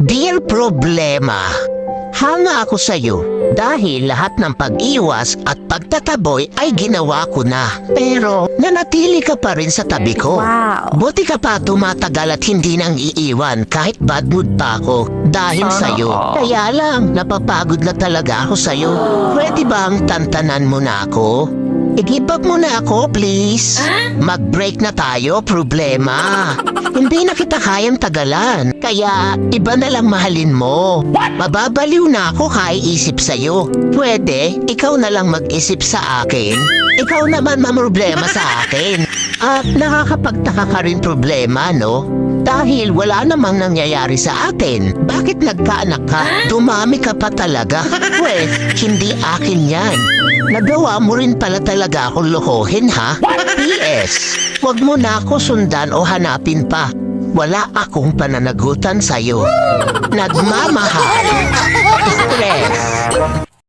Dear Problema, hanga ako sa'yo dahil lahat ng pag-iwas at pagtataboy ay ginawa ko na. Pero nanatili ka pa rin sa tabi ko. Wow. Buti ka pa tumatagal at hindi nang iiwan kahit bad mood pa ako dahil sa'yo. Kaya lang, napapagod na talaga ako sa'yo. Pwede bang tantanan mo na ako? I-give up mo na ako, please. Mag-break na tayo, problema. Hindi na kita kayang tagalan. Kaya, iba na lang mahalin mo. Mababaliw na ako kaiisip sa'yo. Pwede, ikaw na lang mag-isip sa akin. Ikaw naman mamroblema sa akin. At nakakapagtaka ka rin problema, no? Dahil wala namang nangyayari sa atin. Bakit nagkaanak ka? Dumami ka pa talaga. Well, hindi akin yan. Nagawa mo rin pala talaga akong lokohin, ha? P.S. Huwag mo na ako sundan o hanapin pa. Wala akong pananagutan sa'yo. Nagmamahal.